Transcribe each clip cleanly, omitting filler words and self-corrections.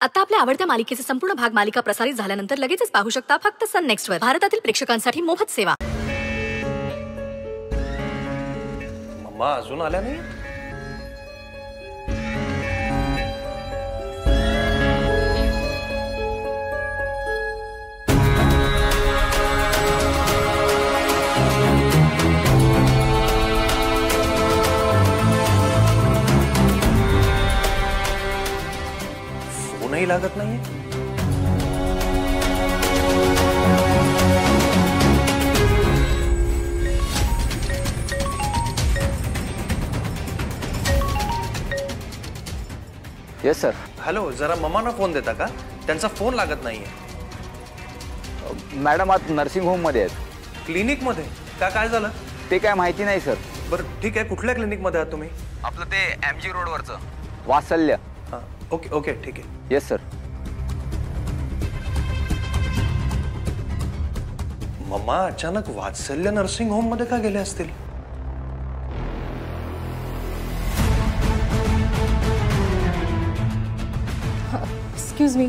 आता आपल्या आवडत्या मालिकेचे संपूर्ण भाग मालिका प्रसारित झाल्यानंतर लगेचच पाहू शकता फक्त सन नेक्स्ट वर. भारतातील प्रेक्षकांसाठी मोफत सेवा. मम्मा अजून आल्या नाही? फोनही लागत नाहीये. Yes sir. हॅलो, जरा मम्मांना फोन देता का? त्यांचा फोन लागत नाहीये. मॅडम आज नर्सिंग होम मध्ये आहेत. क्लिनिक मध्ये का? काय झालं ते काय माहिती नाही सर. बरं ठीक आहे, कुठल्या क्लिनिक मध्ये आहात तुम्ही? आपलं ते MG रोडवरचं वात्सल्य. ओके ओके ठीक आहे. Yes sir. मम्मा अचानक वात्सल्य नर्सिंग होम मध्ये का गेले असतील? एक्सक्यूज मी,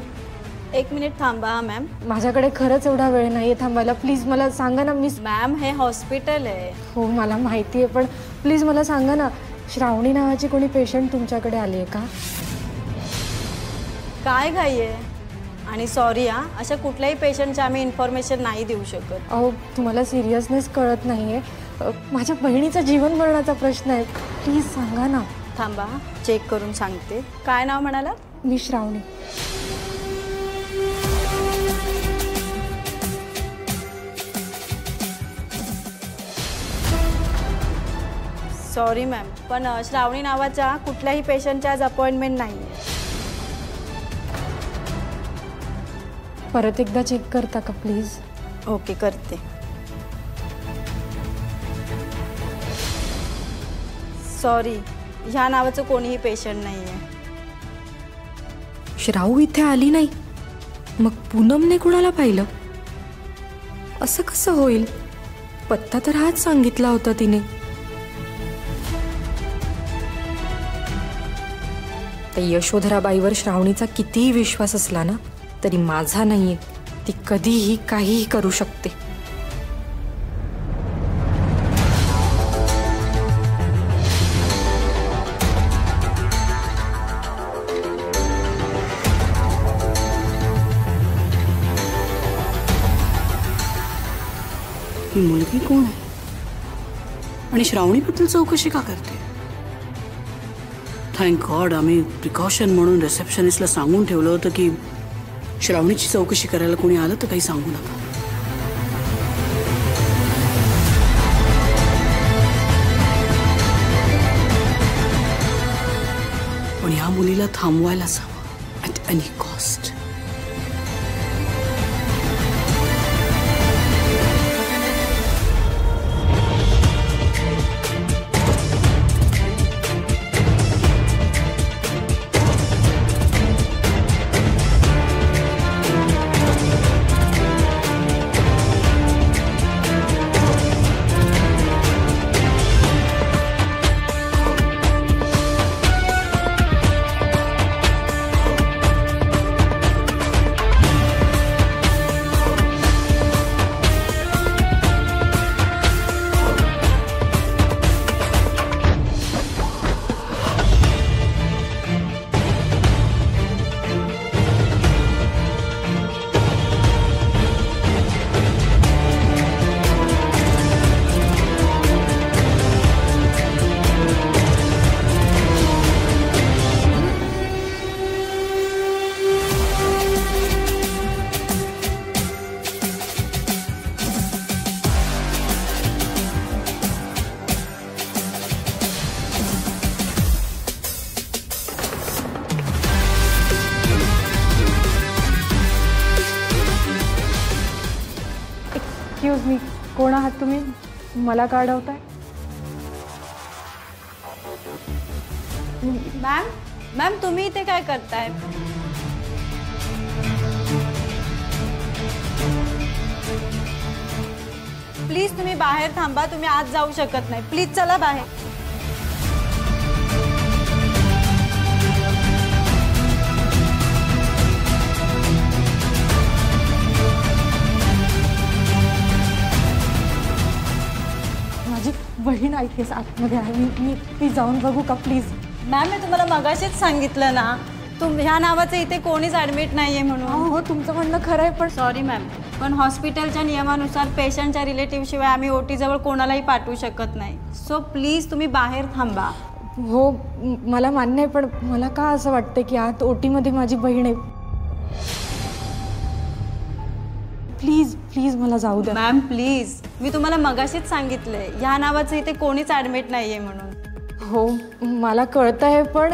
1 मिनिट थांबा मॅम. माझ्याकडे खरंच एवढा वेळ नाहीये थांबायला. प्लीज मला सांगा ना. मिस मॅम हे हॉस्पिटल आहे. हो मला माहिती आहे, पण प्लीज मला सांगा ना, श्रावणी नावाची कोणी पेशंट तुमच्याकडे आली आहे का? काय घाई आहे? आणि सॉरी अशा कुठल्याही पेशंटची आम्ही इन्फॉर्मेशन नाही देऊ शकत. अहो तुम्हाला सिरियसनेस कळत नाहीये. माझ्या बहिणीचा जीवन मरणाचा प्रश्न आहे. प्लीज सांगा ना. थांबा चेक करून सांगते. काय नाव म्हणाला? मी श्रावणी. सॉरी मॅम, पण श्रावणी नावाच्या कुठल्याही पेशंटच्या आज अपॉइंटमेंट नाही आहे. परत एकदा चेक करता का प्लीज? ओके करते. सॉरी, ह्या नावाचं कोणीही पेशंट नाही आहे. श्राऊ इथे आली नाही, मग पूनमने कुणाला पाहिलं? असं कसं होईल? पत्ता तर हाच सांगितला होता तिने. त्या यशोधराबाईवर श्रावणीचा कितीही विश्वास असला ना तरी माझा नाहीये. ती कधीही काहीही करू शकते. ही मुलगी कोण आहे आणि श्रावणीबद्दल चौकशी का करते? थँक गॉड आम्ही प्रिकॉशन म्हणून रिसेप्शनिस्टला सांगून ठेवलं होतं की श्रावणीची चौकशी करायला कोणी आलं तर काही सांगू नका. पण या मुलीला थांबवायलाच हवं at any cost. Excuse me, कोण आहात तुम्ही? मला का अडवताय? मॅम मॅम तुम्ही इथे काय करताय? प्लीज तुम्ही बाहेर थांबा, तुम्ही आत जाऊ शकत नाही. प्लीज चला बाहेर. इथेच आतमध्ये आहे. मी जाऊन बघू का प्लीज? मॅम मी तुम्हाला मगाशीच सांगितलं ना ह्या नावाचं इथे कोणीच ॲडमिट नाही आहे म्हणून. हो तुमचं म्हणणं खरं आहे, पण सॉरी मॅम, पण हॉस्पिटलच्या नियमानुसार पेशंटच्या रिलेटिव्हशिवाय आम्ही OT जवळ कोणालाही पाठवू शकत नाही. सो प्लीज तुम्ही बाहेर थांबा. हो मला मान्य आहे, पण मला का असं वाटतं की आत OTमध्ये माझी बहीण आहे. प्लीज प्लीज मला जाऊ द्या. मॅम प्लीज, मी तुम्हाला मगाशीच सांगितलंय ह्या नावाचं इथे कोणीच ॲडमिट नाही आहे म्हणून. हो मला कळतं आहे, पण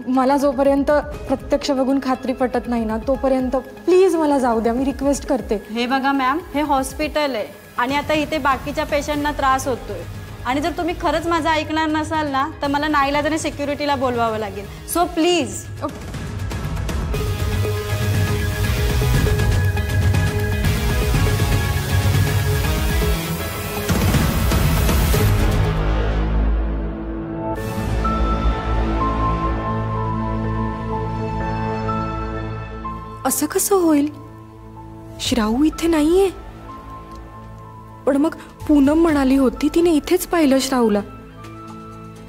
मला जोपर्यंत प्रत्यक्ष बघून खात्री पटत नाही ना तोपर्यंत प्लीज मला जाऊ द्या. मी रिक्वेस्ट करते. हे बघा मॅम, हे हॉस्पिटल आहे आणि आता इथे बाकीच्या पेशंटना त्रास होतोय आणि जर तुम्ही खरंच माझं ऐकणार नसाल ना तर मला नाईलाजाने सिक्युरिटीला बोलवावं लागेल. So please. असं कसं होईल? श्राऊ इथे नाहीये. पण मग पूनम म्हणाली होती तिने इथेच पाहिलं श्राऊला.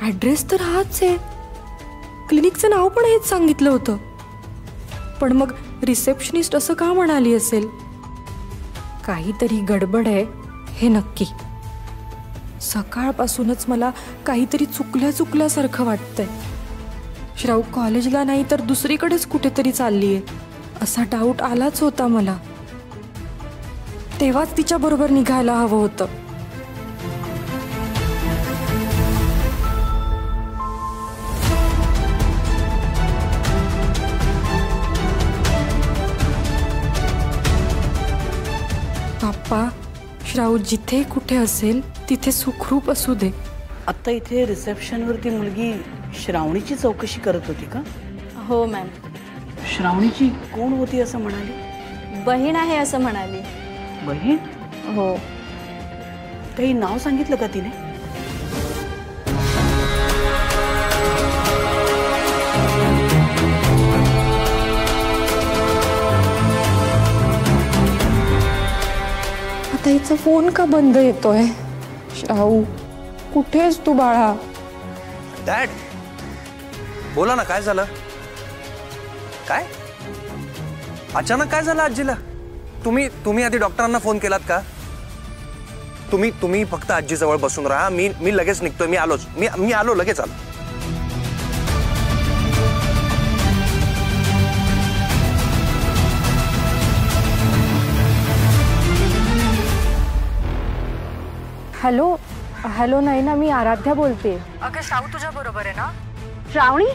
ॲड्रेस तर हाच आहे, क्लिनिकचं नाव पण हेच सांगितलं होतं. पण मग रिसेप्शनिस्ट असं का म्हणाली असेल? काहीतरी गडबड आहे हे नक्की. सकाळपासूनच मला काहीतरी चुकल्यासारखं वाटतंय. श्राऊ कॉलेजला नाही तर दुसरीकडेच कुठेतरी चाललीये असा डाऊट आलाच होता मला. तेव्हाच तिच्या बरोबर निघायला हवं होतं. पाप्पा, श्राऊ जिथे कुठे असेल तिथे सुखरूप असू दे. आत्ता इथे रिसेप्शनवरती मुलगी श्रावणीची चौकशी करत होती का? हो मॅम. श्रावणीची कोण होती असं म्हणाली? बहीण आहे असं म्हणाली. बहीण? हो. काही नाव सांगितलं का तिने? आता हिचा फोन का बंद येतोय? श्राऊ कुठेस तू बाळा? डॅड बोला ना, काय झालं? काय अचानक काय झालं आजीला? तुम्ही आधी डॉक्टरांना फोन केलात का? तुम्ही फक्त आजी जवळ बसून राहा. मी लगेच निघतोय. मी आलो लगेच आलो. हॅलो हॅलो नैना, मी आराध्या बोलते. अगं श्राऊ तुझ्या बरोबर आहे ना? श्रावणी?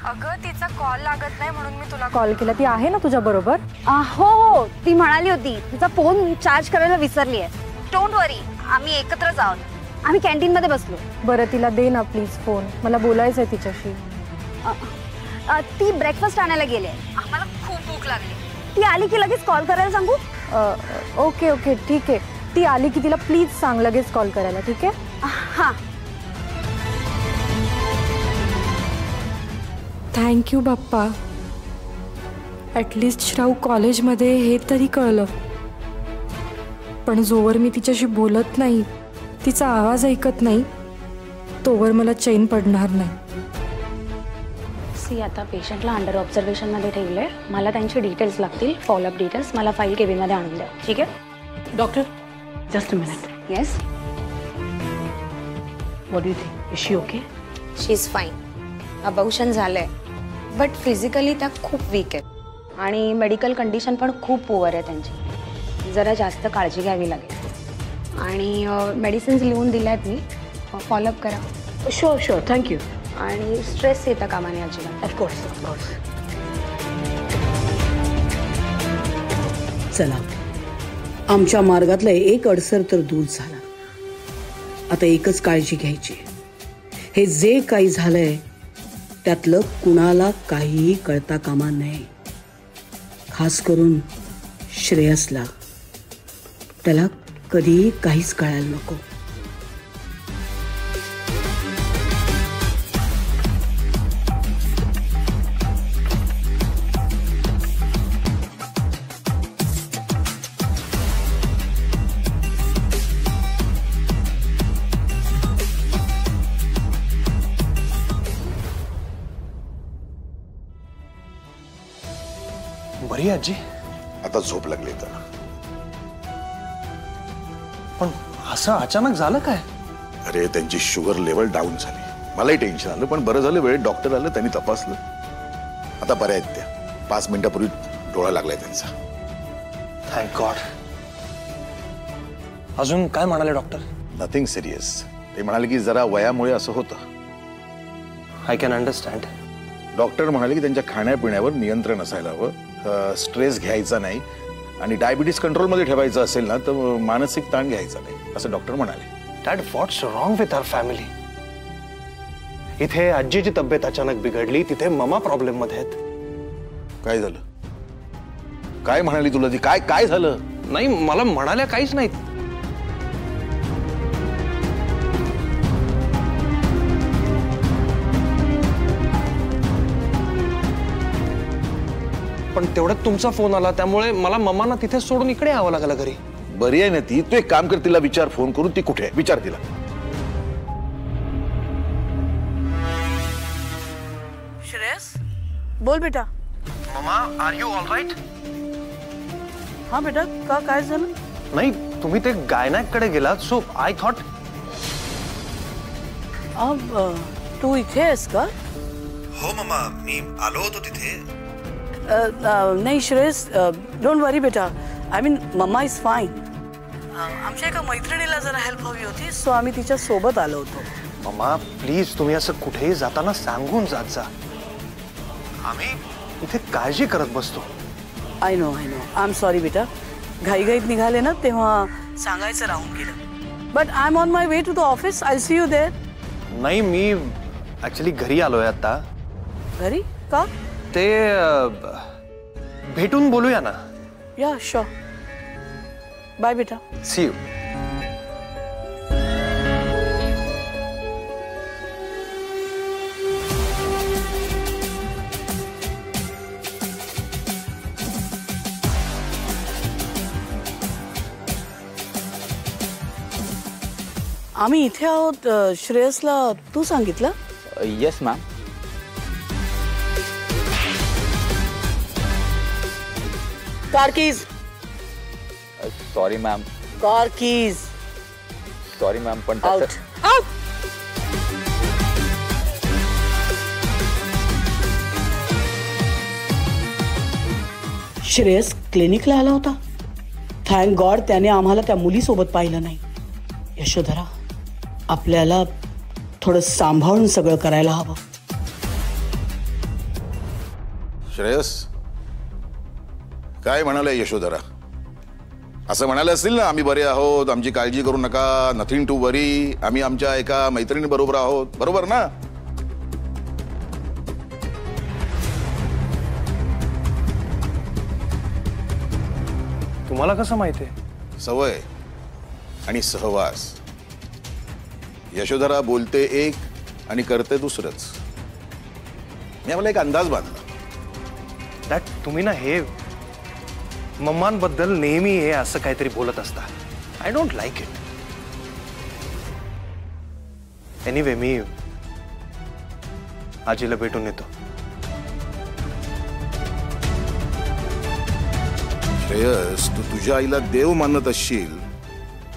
अगं तिचा कॉल लागत नाही म्हणून मी तुला कॉल केला. ती आहे ना तुझ्या बरोबर? हो ती म्हणाली होती तिचा फोन चार्ज करायला विसरली आहे. डोंट वरी, आम्ही एकत्रच आहोत. आम्ही कॅन्टीन मध्ये बसलो. बरं तिला दे ना प्लीज फोन, मला बोलायचं आहे तिच्याशी. ती ब्रेकफास्ट आणायला गेली. आम्हाला खूप भूक लागली. ती आली की लगेच कॉल करायला सांगू? ओके ओके ठीक आहे. ती आली की तिला प्लीज सांग लगेच कॉल करायला. ठीक आहे? हां. थँक्यू बाप्पा. ॲटलिस्ट श्राऊ कॉलेजमध्ये हे तरी कळलं. पण जोवर मी तिच्याशी बोलत नाही, तिचा आवाज ऐकत नाही, तोवर मला चैन पडणार नाही. आता पेशंटला अंडर ऑब्झर्वेशनमध्ये ठेवलं आहे. मला त्यांचे डिटेल्स लागतील, फॉलोअप डिटेल्स. मला फाईल केबिनमध्ये आणून द्या. ठीक आहे? Doctor just a minute. Yes. What do you think? Is she okay? She is fine. Abortion झालं आहे, बट फिजिकली त्या खूप वीक आहेत आणि मेडिकल कंडिशन पण खूप पुअर आहे त्यांची. जरा जास्त काळजी घ्यावी लागेल आणि मेडिसिन्स लिहून दिल्या आहेत मी. फॉलोअप करा. Sure sure. थँक्यू. आणि स्ट्रेस येता कामा नये अजिबात. Of course of course. चला, आमच्या मार्गातला एक अडसर तर दूर झाला. आता एकच काळजी घ्यायची, हे जे काही झालंय त्यातलं कुणाला काहीही कळता कामा नये. खास करून श्रेयसला. त्याला कधीही काहीच कळायला नको. बरी आहे आजी? आता झोप लागली त्याला. पण असं अचानक झालं काय? अरे त्यांची शुगर लेवल डाऊन झाली. मलाही टेन्शन आलं, पण बरं झालं वेळेत डॉक्टर आलं, त्यांनी तपासलं. आता बऱ्या आहेत त्या. 5 मिनिटापूर्वी डोळा लागलाय त्यांचा. Thank God. अजून काय म्हणाले डॉक्टर? Nothing serious. ते म्हणाले की जरा वयामुळे असं होतं. I can understand. डॉक्टर म्हणाले की त्यांच्या खाण्यापिण्यावर नियंत्रण असायला हवं, स्ट्रेस घ्यायचा नाही, आणि डायबिटीस कंट्रोलमध्ये ठेवायचं असेल ना तर मानसिक ताण घ्यायचा नाही, असं डॉक्टर म्हणाले. Dad, what's wrong with our family? इथे आजीची तब्येत अचानक बिघडली, तिथे ममा प्रॉब्लेम मध्ये आहेत. काय झालं? काय म्हणाली तुला ती? काय काय झालं? नाही, मला म्हणाल्या काहीच नाहीत. पण तेवढ्यात तुमचा फोन आला, त्यामुळे मला मम्मांना तिथे सोडून इकडे यावं लागलं घरी. बरी आहे ना ती? तू एक काम कर, तिला विचार फोन करून ती कुठे आहे विचार तिला. श्रेयस, बोल बेटा. Mama, are you all right? हाँ बेटा, का काय झालं? नाही, तुम्ही ते गायनॅक कडे गेलात, सो आय थॉट. तू इथे आहेस का? हो मम्मा, मी आलो होतो तिथे. नाही श्रेयस, डोंट वरी बेटा. I mean mama is fine. आमच्या एका मैत्रिणीला जरा हेल्प हवी होती, सो आम्ही तिच्या सोबत आलो होतो. मम्मा प्लीज, तुम्ही असं कुठेही जाताना सांगून जात जा. आम्ही इथे काळजी करत बसतो. I know I am sorry बेटा. घाईघाईत निघाले ना तेव्हा सांगायचं राहून गेलं. But I am on my way to the office. I see you there. नाही, मी ऍक्च्युली घरी आलोय आता. घरी का? ते भेटून बोलूया ना. Yeah sure. बाय बेटा. See you. आम्ही इथे आहोत. श्रेयसला तू सांगितलं? Yes ma'am. Car keys. Sorry ma'am. Car keys. Sorry ma'am, पण आउट आउट. श्रेयस क्लिनिकला आला होता. थँक गॉड त्याने आम्हाला त्या मुलीसोबत पाहिलं नाही. यशोधरा, आपल्याला थोडं सांभाळून सगळं करायला हवं. श्रेयस, काय म्हणाले यशोधरा? असं म्हणाले असतील ना, आम्ही बरे आहोत, आमची काळजी करू नका, नथिंग टू वरी, आम्ही आमच्या एका मैत्रिणी बरोबर आहोत, बरोबर ना? तुम्हाला कसं माहितीये? सवय आणि सहवास. यशोधरा बोलते एक आणि करते दुसरंच. मी आम्हाला एक अंदाज बांधला. दॅट तुम्ही ना हे मम्मांबद्दल नेहमी हे असं काहीतरी बोलत असता. I don't like it. Anyway, मी आजीला भेटून येतो. श्रेयस, तू तुझ्या आईला देव मानत असशील,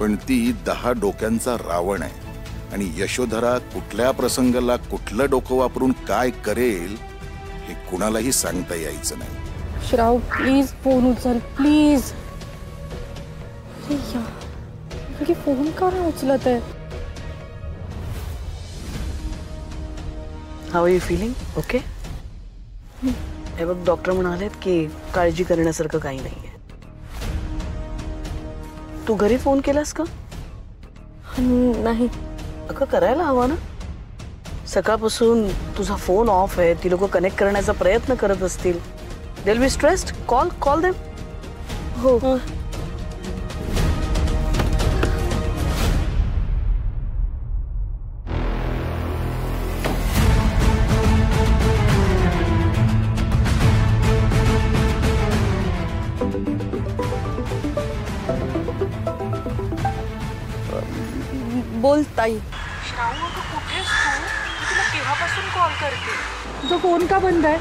पण ती 10 डोक्यांचा रावण आहे. आणि यशोधरा कुठल्या प्रसंगाला कुठलं डोकं वापरून काय करेल हे कुणालाही सांगता यायचं नाही. श्राव, प्लीज फोन उचल प्लीज. फोन का नाही उचलत आहे? How are you feeling? Okay. हे बघ, डॉक्टर म्हणालेत की काळजी करण्यासारखं काही नाहीये. तू घरी फोन केलास का? नाही. अगं करायला हवा ना. सकाळपासून तुझा फोन ऑफ आहे. ती लोक कनेक्ट करण्याचा प्रयत्न करत असतील. They will be stressed. Call them. हो. बोल ताई. तुझा फोन का बंद आहे?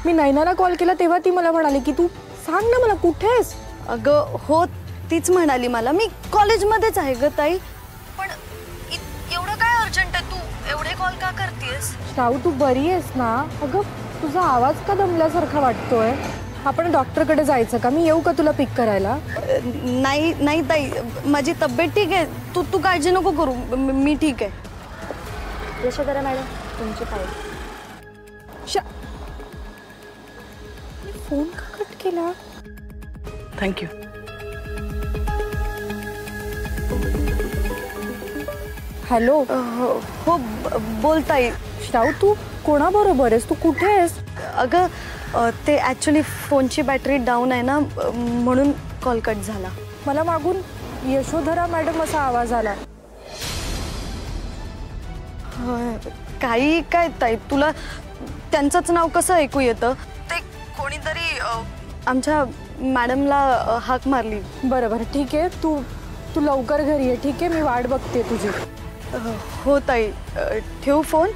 मी नैनाला कॉल केला तेव्हा ती मला म्हणाली की तू सांग ना मला, कुठेस? अगं हो, तीच म्हणाली मला, मी कॉलेजमध्येच आहे ग ताई. पण एवढं काय अर्जंट आहे, तू एवढे कॉल का करतेस? श्राऊ, तू बरी आहेस ना? अगं तुझा आवाज का दमल्यासारखा वाटतोय. आपण डॉक्टरकडे जायचं का? मी येऊ का तुला पिक करायला? नाही नाही ताई, माझी तब्येत ठीक आहे, तू काळजी नको करू, मी ठीक आहे. यशोधरा मॅडम, तुमची फाईल. फोन का कट केला? थँक्यू. हॅलो. हो बोलताई. श्राऊ, तू कोणाबरोबर आहेस? तू कुठे आहेस? अगं ते ॲक्च्युली फोनची बॅटरी डाऊन आहे ना, म्हणून कॉल कट झाला. मला मागून यशोधरा मॅडम असा आवाज आला. काही काय ताई, तुला त्यांचंच नाव कसं ऐकू येतं? ते कोणीतरी आमच्या मॅडमला हाक मारली. बरं बरं, ठीक आहे. तू लवकर घरी ये, ठीक आहे? मी वाट बघते तुझी. हो ताई, ठेवू फोन?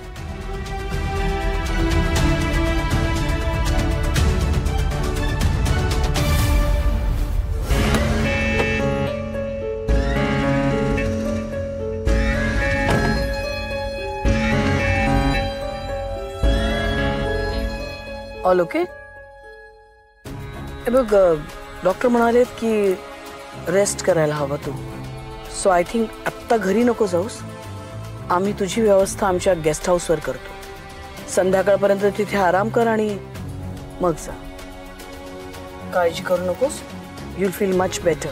All okay? हे बघ, डॉक्टर म्हणालेत की रेस्ट करायला हवं तू. सो आय थिंक आत्ता घरी नको जाऊस. आम्ही तुझी व्यवस्था आमच्या गेस्ट हाऊसवर करतो. संध्याकाळपर्यंत तिथे आराम कर आणि मग जा. काळजी करू नकोस. You'll feel much better.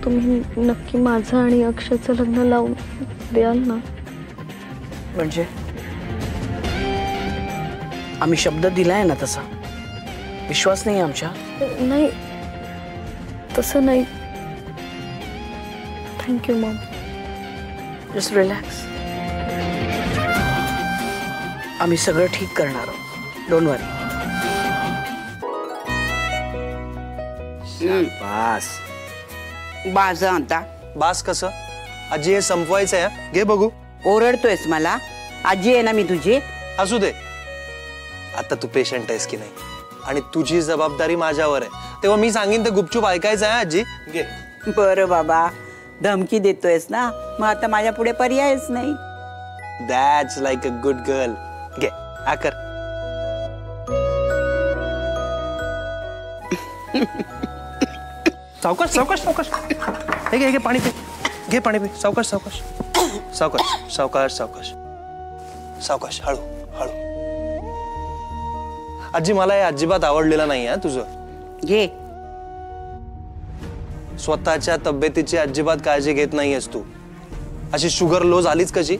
तुम्ही नक्की माझं आणि अक्षयचं लग्न लावून द्याल ना? म्हणजे आम्ही शब्द दिलाय ना तसा. विश्वास नाही आमच्या? नाही, तसं नाही. Thank you Maugham. Just relax. आम्ही सगळं ठीक करणार आहोत. डोंट वरी. बास बाज आता. बास कसं? आजी, हे संपवायचं आहे. घे बघू. ओरडतोयस मला? आजी आहे ना मी तुझी. असू दे. आता तू पेशंट आहेस की नाही, आणि तुझी जबाबदारी माझ्यावर आहे, तेव्हा मी सांगेन ते गुपचूप ऐकायचं आहे. आजी घे. बरं बाबा, धमकी देतोयस ना, मग आता माझ्या पुढे पर्यायच नाही. That's like a good girl. घे आकर. सावकाश सावकाश सावकाश. हे घे, घे पाणी पी. घे पाणी पी. सावकाश सावकाश सावकाश सावकाश सावकाश सावकाश. हळू हळू. आजी, मला हे अजिबात आवडलेलं नाही आहे तुझं. घे. स्वतःच्या तब्येतीची अजिबात काळजी घेत नाहीयेस तू. अशी शुगर लो झालीच कशी?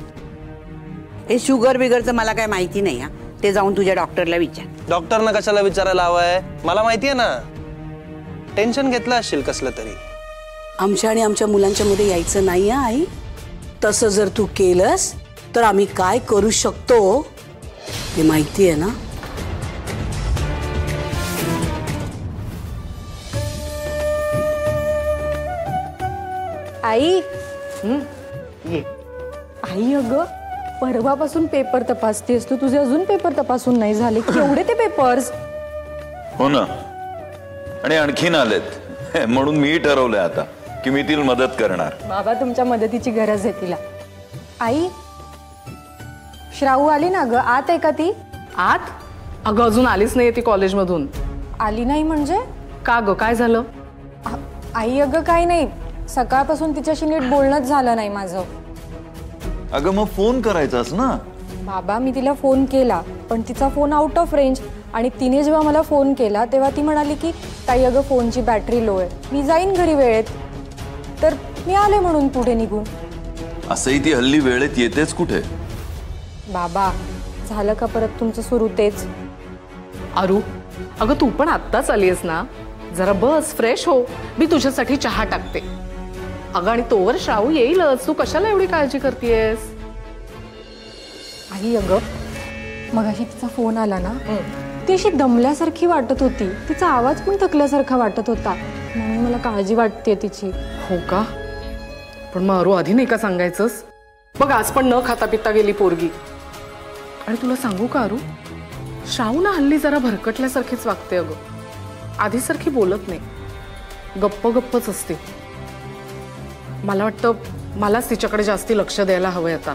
हे शुगर बिगरचं मला काय माहिती नाही. हा, ते जाऊन तुझ्या डॉक्टरला विचार. डॉक्टरना कशाला विचारायला हवंय? मला माहितीये ना. टेन्शन घेतलं असेल कसलं तरी. आमच्या आणि आमच्या मुलांच्या मध्ये यायचं नाही आई. तसं जर तू केलंस तर आम्ही काय करू शकतो ते माहिती आहे ना. आई. आई, अगं परवापासून पेपर तपासतेस तू. तुझे अजून पेपर तपासून नाही झाले. केवढे ते पेपर्स? हो ना, आणि आणखीन आलेत. म्हणून मी ठरवलंय आता की मी तिला मदत करणार. बाबा, तुमच्या मदतीची गरज आहे तिला. आई, श्राऊ आली ना ग? आत आहे का ती? आत? अगं अजून आलीच नाही ती कॉलेजमधून. आली नाही म्हणजे? का ग, काय झालं? आई, अगं काही नाही. सकाळपासून तिच्याशी नीट बोलणंच झालं नाही माझं. अगं मग फोन करायचास ना. बाबा, मी तिला फोन केला पण तिचा फोन आउट ऑफ रेंज. आणि तिने जेव्हा मला फोन केला तेव्हा ती म्हणाली की ताई, अगं फोनची बॅटरी लो आहे, मी जाईन घरी वेळेत. तर मी आले म्हणून पुढे निघून. असंही ती हल्ली वेळेत येतेच कुठे. बाबा, झालं का परत तुमचं सुरू तेच? आरू, अगं तू पण आत्ताच आलीस ना, जरा बस, फ्रेश हो. मी तुझ्यासाठी चहा टाकते. अगं आणि तोवर श्राऊ येईलच. तू कशाला एवढी काळजी करतेस? आई, अगं मगाशी तिचा फोन आला ना, ती अशी दमल्यासारखी वाटत होती. तिचा आवाज पण थकल्यासारखा वाटत होता. म्हणून मला काळजी वाटते तिची. हो का? पण मग आरू, आधी नाही का सांगायचंस? बघ, आज पण न खाता पिता गेली पोरगी. आणि तुला सांगू का आरू, श्रावू ना हल्ली जरा भरकटल्यासारखीच वागते अगं. आधीसारखी बोलत नाही, गप्प गप्पच असते. मला वाटतं मलाच तिच्याकडे जास्ती लक्ष द्यायला हवंय आता.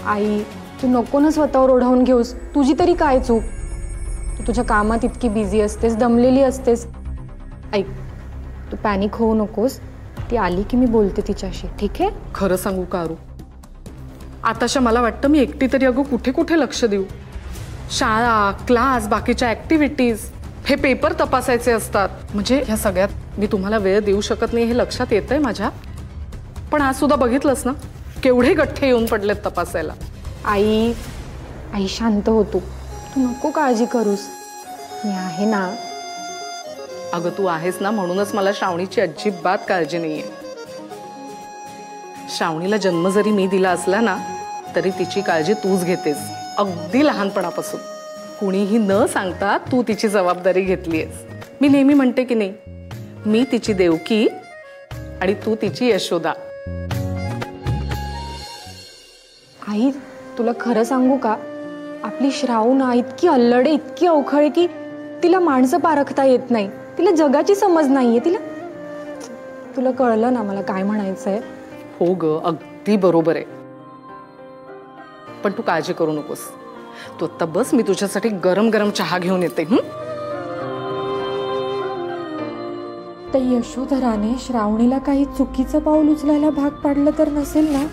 आई तू नको ना स्वतःवर ओढवून घेऊस. तुझी तरी काय चूक? तू तुझ्या कामात इतकी बिझी असतेस, दमलेली असतेस. ऐक, तू पॅनिक होऊ नकोस. ती आली की मी बोलते तिच्याशी, ठीक आहे? खरं सांगू का आरू, आताशा मला वाटतं मी एकटी तरी अगं कुठे कुठे लक्ष देऊ. शाळा, क्लास, बाकीच्या ऍक्टिव्हिटीज, हे पेपर तपासायचे असतात. म्हणजे ह्या सगळ्यात मी तुम्हाला वेळ देऊ शकत नाही हे लक्षात येतंय माझ्या. पण आज सुद्धा बघितलंस ना केवढे गठ्ठे येऊन पडलेत तपासायला. आई आई शांत हो तू नको काळजी करूस. मी आहे ना. अगं तू आहेस ना म्हणूनच मला श्रावणीची अजिबात काळजी नाहीये. श्रावणीला जन्म जरी मी दिला असला ना तरी तिची काळजी तूच घेतेस, अगदी लहानपणापासून. कुणीही न सांगता तू तिची जबाबदारी घेतलीयस. मी नेहमी म्हणते की नाही, मी तिची देवकी आणि तू तिची यशोदा. आई तुला खरं सांगू का, आपली श्रावू ना इतकी अल्लडे, इतकी अवखळे की तिला माणसं पारखता येत नाही. तिला जगाची समज नाहीये. तुला कळलं ना मला काय म्हणायचंय? हो ग, अगदी बरोबर आहे. पण तू काळजी करू नकोस. तू आता बस, मी तुझ्यासाठी गरम गरम चहा घेऊन येते. तर यशोधराने श्रावणीला काही चुकीचं पाऊल उचलायला भाग पाडलं तर नसेल ना?